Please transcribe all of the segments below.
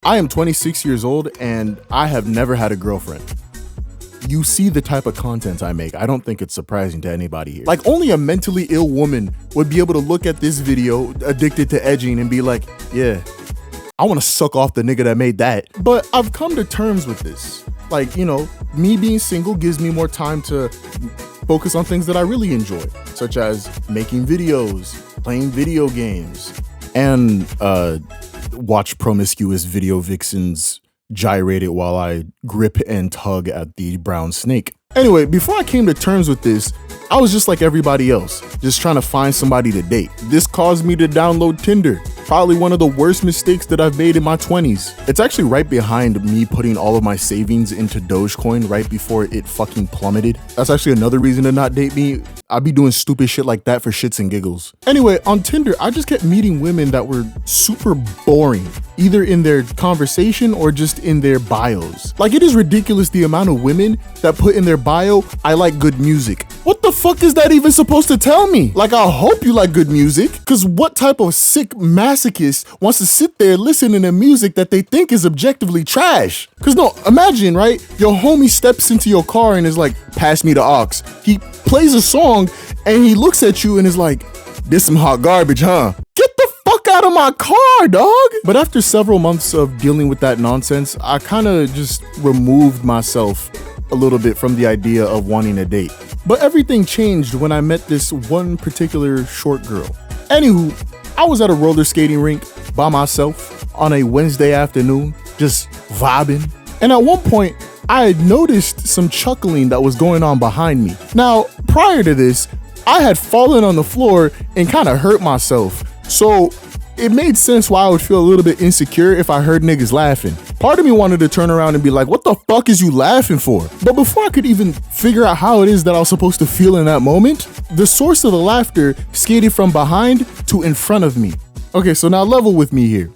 I am 26 years old and I have never had a girlfriend. You see the type of content I make. I don't think it's surprising to anybody here. Like, only a mentally ill woman would be able to look at this video, addicted to edging, and be like, yeah, I want to suck off the nigga that made that. But I've come to terms with this. Like, you know, me being single gives me more time to focus on things that I really enjoy, such as making videos, playing video games, and watch promiscuous video vixens gyrate it while I grip and tug at the brown snake. Anyway, before I came to terms with this, I was just like everybody else, just trying to find somebody to date. This caused me to download Tinder. Probably one of the worst mistakes that I've made in my 20s. It's actually right behind me putting all of my savings into Dogecoin right before it fucking plummeted. That's actually another reason to not date me. I'd be doing stupid shit like that for shits and giggles. Anyway, on Tinder, I just kept meeting women that were super boring, either in their conversation or just in their bios. Like, it is ridiculous the amount of women that put in their bio, I like good music. What the fuck is that even supposed to tell me? Like, I hope you like good music, because what type of sick masochist wants to sit there listening to music that they think is objectively trash? Because no, imagine, right? Your homie steps into your car and is like, pass me the aux. He plays a song and he looks at you and is like, this some hot garbage, huh? Get the fuck out of my car, dog. But after several months of dealing with that nonsense, I kind of just removed myself a little bit from the idea of wanting a date. But everything changed when I met this one particular short girl. Anywho, I was at a roller skating rink by myself on a Wednesday afternoon, just vibing. And at one point, I had noticed some chuckling that was going on behind me. Now, prior to this, I had fallen on the floor and kind of hurt myself. So it made sense why I would feel a little bit insecure if I heard niggas laughing. Part of me wanted to turn around and be like, what the fuck is you laughing for? But before I could even figure out how it is that I was supposed to feel in that moment, the source of the laughter skated from behind to in front of me. Okay, so now level with me here.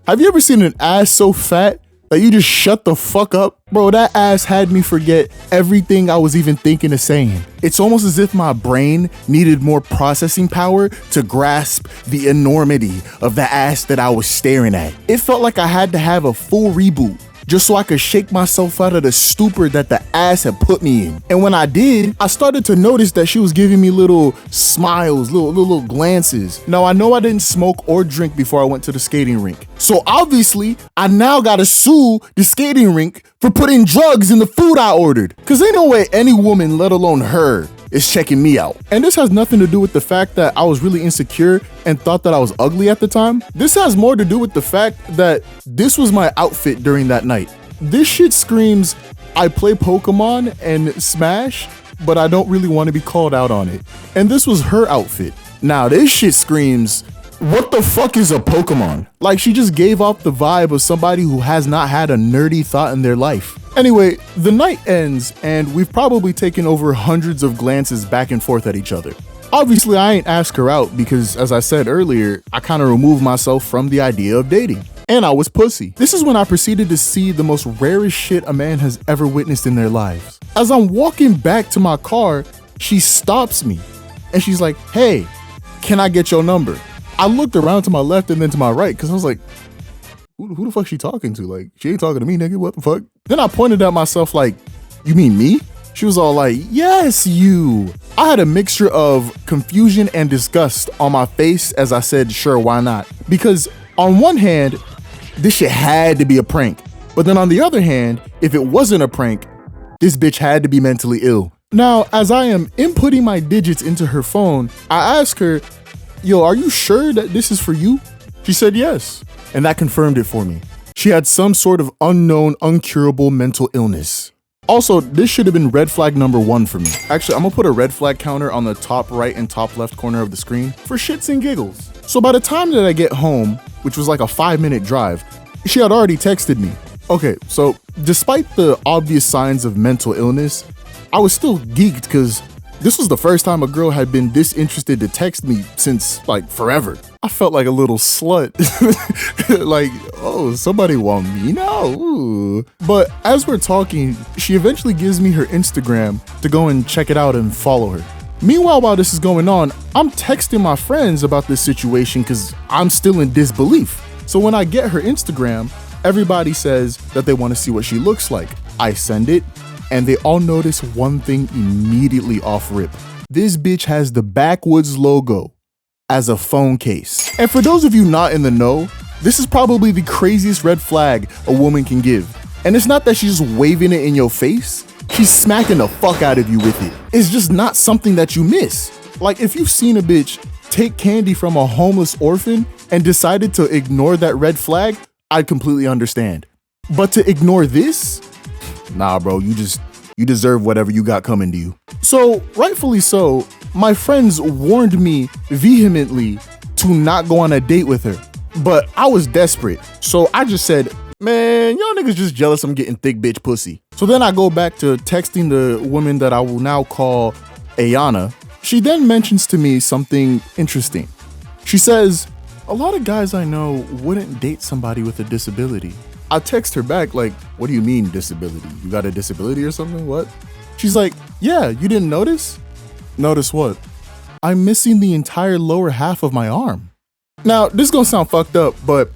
Have you ever seen an ass so fat that you just shut the fuck up? Bro, that ass had me forget everything I was even thinking of saying. It's almost as if my brain needed more processing power to grasp the enormity of the ass that I was staring at. It felt like I had to have a full reboot just so I could shake myself out of the stupor that the ass had put me in. And when I did, I started to notice that she was giving me little smiles, little glances. Now, I know I didn't smoke or drink before I went to the skating rink. So obviously, I now gotta sue the skating rink for putting drugs in the food I ordered. Cause ain't no way any woman, let alone her, is checking me out. And this has nothing to do with the fact that I was really insecure and thought that I was ugly at the time. This has more to do with the fact that this was my outfit during that night. This shit screams, I play Pokemon and Smash, but I don't really want to be called out on it. And this was her outfit. Now this shit screams, what the fuck is a Pokemon? Like, she just gave off the vibe of somebody who has not had a nerdy thought in their life. Anyway, the night ends and we've probably taken over hundreds of glances back and forth at each other. Obviously, I ain't asked her out because, as I said earlier, I kind of removed myself from the idea of dating. And I was pussy. This is when I proceeded to see the most rarest shit a man has ever witnessed in their lives. As I'm walking back to my car, she stops me and she's like, hey, can I get your number? I looked around to my left and then to my right because I was like, who the fuck she talking to? Like, she ain't talking to me, nigga. What the fuck? Then I pointed at myself like, you mean me? She was all like, yes, you. I had a mixture of confusion and disgust on my face as I said, sure, why not? Because on one hand, this shit had to be a prank. But then on the other hand, if it wasn't a prank, this bitch had to be mentally ill. Now, as I am inputting my digits into her phone, I asked her, yo, are you sure that this is for you? She said yes. And that confirmed it for me. She had some sort of unknown, uncurable mental illness. Also, this should have been red flag number 1 for me. Actually, I'm gonna put a red flag counter on the top right and top left corner of the screen for shits and giggles. So by the time that I get home, which was like a 5-minute drive, she had already texted me. Okay, so despite the obvious signs of mental illness, I was still geeked because this was the first time a girl had been this interested to text me since like forever. I felt like a little slut. Like, oh, somebody want me now? Ooh. But as we're talking, she eventually gives me her Instagram to go and check it out and follow her. Meanwhile, while this is going on, I'm texting my friends about this situation because I'm still in disbelief. So when I get her Instagram, Everybody says that they want to see what she looks like. I send it, and they all notice one thing immediately off rip. This bitch has the Backwoods logo as a phone case. And for those of you not in the know, this is probably the craziest red flag a woman can give. And it's not that she's just waving it in your face, she's smacking the fuck out of you with it. It's just not something that you miss. Like, if you've seen a bitch take candy from a homeless orphan and decided to ignore that red flag, I'd completely understand. But to ignore this? Nah, bro, you deserve whatever you got coming to you. So, rightfully so, my friends warned me vehemently to not go on a date with her. But I was desperate, so I just said, man, y'all niggas just jealous I'm getting thick bitch pussy. So then I go back to texting the woman that I will now call Ayana. She then mentions to me something interesting. She says, a lot of guys I know wouldn't date somebody with a disability. I text her back like, what do you mean disability? You got a disability or something? What? She's like, yeah, you didn't notice? Notice what? I'm missing the entire lower half of my arm. Now, this is gonna sound fucked up, but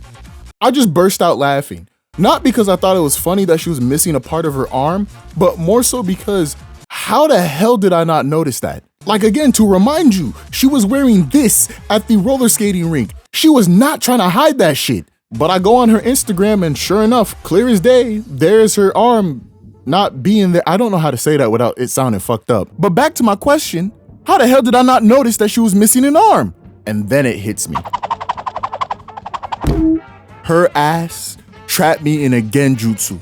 I just burst out laughing. Not because I thought it was funny that she was missing a part of her arm, but more so because how the hell did I not notice that? Like, again, to remind you, she was wearing this at the roller skating rink. She was not trying to hide that shit. But I go on her Instagram and sure enough, clear as day, there's her arm not being there. I don't know how to say that without it sounding fucked up. But back to my question, how the hell did I not notice that she was missing an arm? And then it hits me. Her ass trapped me in a genjutsu.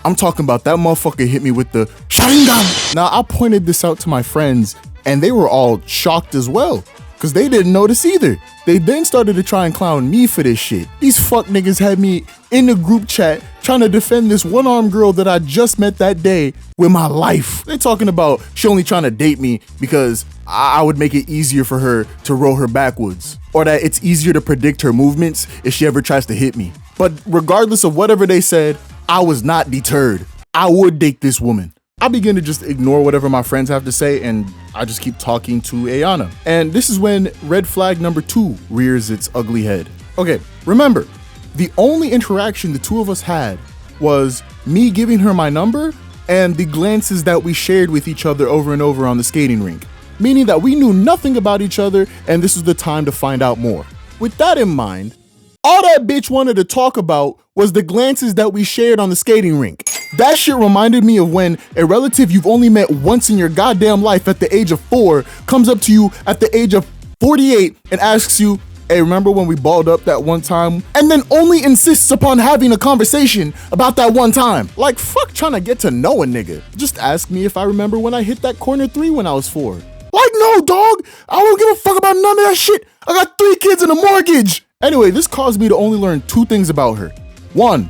I'm talking about that motherfucker hit me with the Sharingan. Now, I pointed this out to my friends and they were all shocked as well because they didn't notice either. They then started to try and clown me for this shit. These fuck niggas had me in the group chat trying to defend this one-armed girl that I just met that day with my life. They're talking about she only trying to date me because I would make it easier for her to roll her backwards, or that it's easier to predict her movements if she ever tries to hit me. But regardless of whatever they said, I was not deterred. I would date this woman. I begin to just ignore whatever my friends have to say and I just keep talking to Ayana. And this is when red flag number 2 rears its ugly head. Okay, remember, the only interaction the two of us had was me giving her my number and the glances that we shared with each other over and over on the skating rink. Meaning that we knew nothing about each other and this was the time to find out more. With that in mind, all that bitch wanted to talk about was the glances that we shared on the skating rink. That shit reminded me of when a relative you've only met once in your goddamn life at the age of 4 comes up to you at the age of 48 and asks you, hey, remember when we balled up that one time? And then only insists upon having a conversation about that one time. Like, fuck trying to get to know a nigga. Just ask me if I remember when I hit that corner 3 when I was 4. Like, no, dog, I don't give a fuck about none of that shit. I got 3 kids and a mortgage. Anyway, this caused me to only learn 2 things about her. 1,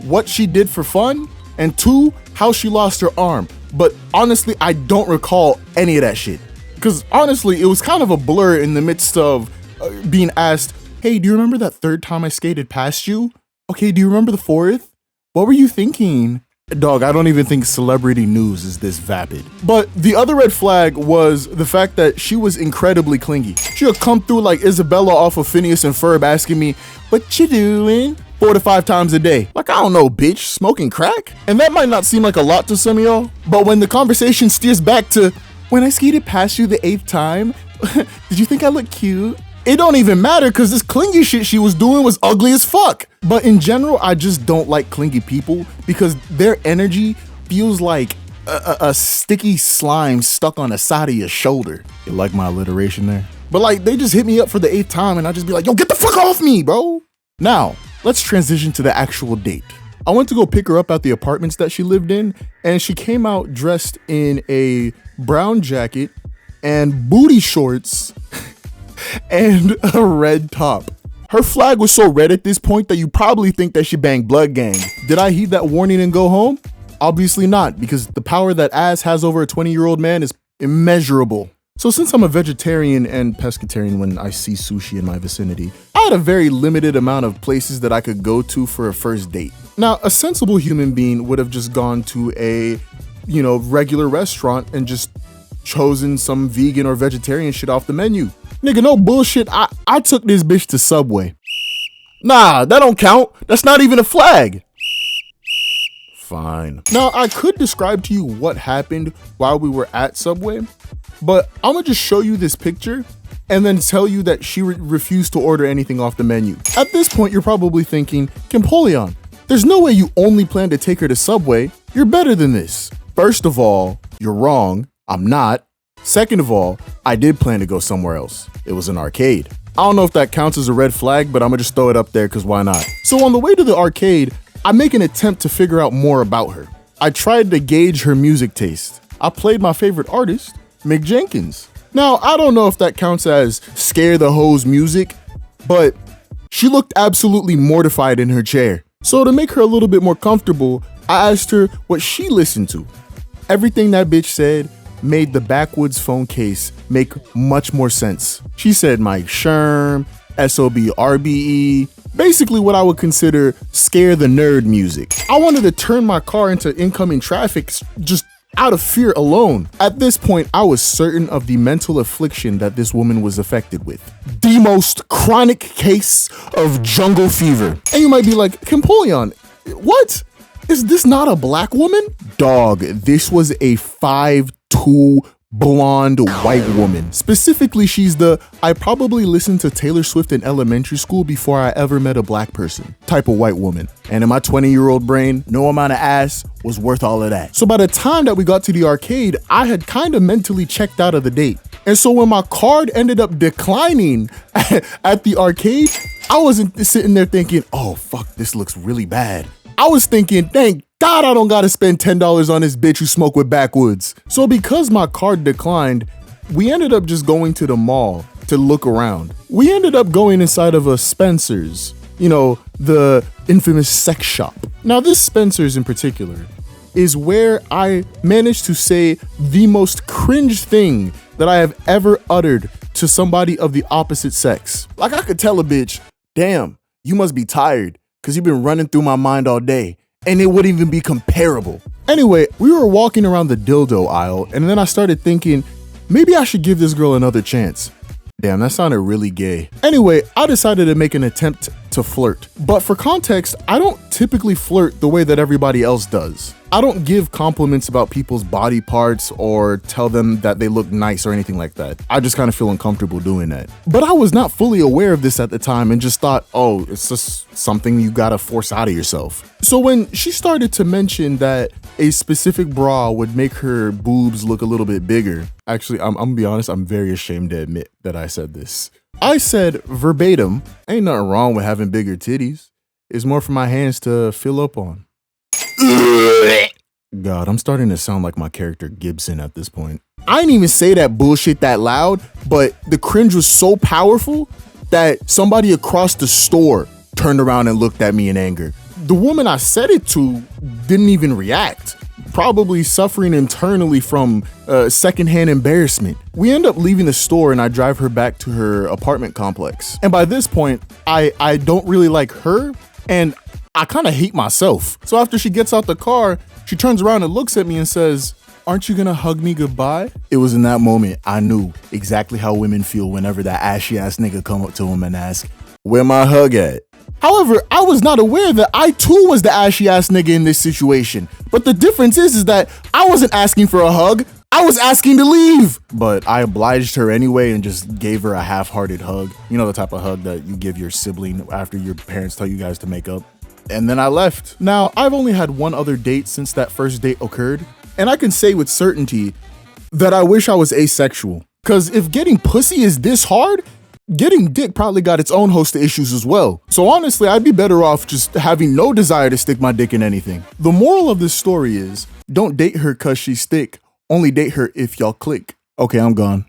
what she did for fun, and 2, how she lost her arm. But honestly, I don't recall any of that shit. Because honestly, it was kind of a blur in the midst of being asked, hey, do you remember that 3rd time I skated past you? Okay, do you remember the 4th? What were you thinking? Dog, I don't even think celebrity news is this vapid. But the other red flag was the fact that she was incredibly clingy. She would come through like Isabella off of Phineas and Ferb asking me, what you doing? 4 to 5 times a day. Like, I don't know, bitch, smoking crack? And that might not seem like a lot to some of y'all, but when the conversation steers back to, when I skated past you the 8th time, did you think I looked cute? It don't even matter because this clingy shit she was doing was ugly as fuck. But in general, I just don't like clingy people because their energy feels like a sticky slime stuck on the side of your shoulder. You like my alliteration there? But like, they just hit me up for the 8th time and I just be like, yo, get the fuck off me, bro. Now, let's transition to the actual date. I went to go pick her up at the apartments that she lived in and she came out dressed in a brown jacket and booty shorts and a red top. Her flag was so red at this point that you probably think that she banged Blood Gang. Did I heed that warning and go home? Obviously not, because the power that ass has over a 20-year-old man is immeasurable. So since I'm a vegetarian and pescatarian when I see sushi in my vicinity, I had a very limited amount of places that I could go to for a first date. Now, a sensible human being would have just gone to a, regular restaurant and just chosen some vegan or vegetarian shit off the menu. Nigga, no bullshit, I took this bitch to Subway. Nah, that don't count. That's not even a flag. Fine. Now, I could describe to you what happened while we were at Subway, but I'm gonna just show you this picture and then tell you that she refused to order anything off the menu. At this point, you're probably thinking, EMPOLEON, there's no way you only plan to take her to Subway. You're better than this. First of all, you're wrong. I'm not. Second of all, I did plan to go somewhere else. It was an arcade. I don't know if that counts as a red flag, but I'm gonna just throw it up there because why not? So on the way to the arcade, I make an attempt to figure out more about her. I tried to gauge her music taste. I played my favorite artist, Mick Jenkins. Now, I don't know if that counts as scare the hoes music, but she looked absolutely mortified in her chair. So to make her a little bit more comfortable, I asked her what she listened to. Everything that bitch said made the Backwoods phone case make much more sense. She said Mike Sherm, SOB RBE, basically what I would consider scare the nerd music. I wanted to turn my car into incoming traffic just out of fear alone. At this point, I was certain of the mental affliction that this woman was affected with. The most chronic case of jungle fever. And you might be like, EMPOLEON, what? Is this not a black woman? Dog, this was a 5'2" blonde white woman. Specifically, she's the I probably listened to Taylor Swift in elementary school before I ever met a black person type of white woman. And in my 20-year-old brain, no amount of ass was worth all of that. So by the time that we got to the arcade, I had kind of mentally checked out of the date. And so when my card ended up declining at the arcade, I wasn't sitting there thinking, oh fuck, this looks really bad. I was thinking, thank God I don't gotta spend $10 on this bitch who smoke with Backwoods. So because my card declined, we ended up just going to the mall to look around. We ended up going inside of a Spencer's, you know, the infamous sex shop. Now this Spencer's in particular is where I managed to say the most cringe thing that I have ever uttered to somebody of the opposite sex. Like I could tell a bitch, damn, you must be tired, because you've been running through my mind all day, and it wouldn't even be comparable. Anyway, we were walking around the dildo aisle, and then I started thinking, maybe I should give this girl another chance. Damn, that sounded really gay. Anyway, I decided to make an attempt to flirt. But for context, I don't typically flirt the way that everybody else does. I don't give compliments about people's body parts or tell them that they look nice or anything like that. I just kind of feel uncomfortable doing that. But I was not fully aware of this at the time and just thought, oh, it's just something you gotta force out of yourself. So when she started to mention that a specific bra would make her boobs look a little bit bigger, actually, I'm gonna be honest, I'm very ashamed to admit that I said this. I said verbatim, ain't nothing wrong with having bigger titties. It's more for my hands to fill up on. God, I'm starting to sound like my character Gibson at this point. I didn't even say that bullshit that loud, but the cringe was so powerful that somebody across the store turned around and looked at me in anger. The woman I said it to didn't even react, probably suffering internally from secondhand embarrassment. We end up leaving the store and I drive her back to her apartment complex. And by this point, I don't really like her and I kind of hate myself. So after she gets out the car, she turns around and looks at me and says, aren't you gonna hug me goodbye? It was in that moment I knew exactly how women feel whenever that ashy ass nigga come up to them and ask, where my hug at? However, I was not aware that I too was the ashy ass nigga in this situation. But the difference is that I wasn't asking for a hug, I was asking to leave. But I obliged her anyway and just gave her a half-hearted hug. You know, the type of hug that you give your sibling after your parents tell you guys to make up. And then I left. Now, I've only had one other date since that first date occurred, and I can say with certainty that I wish I was asexual. Cause if getting pussy is this hard, getting dick probably got its own host of issues as well. So honestly, I'd be better off just having no desire to stick my dick in anything. The moral of this story is, don't date her cause she's thick, only date her if y'all click. Okay, I'm gone.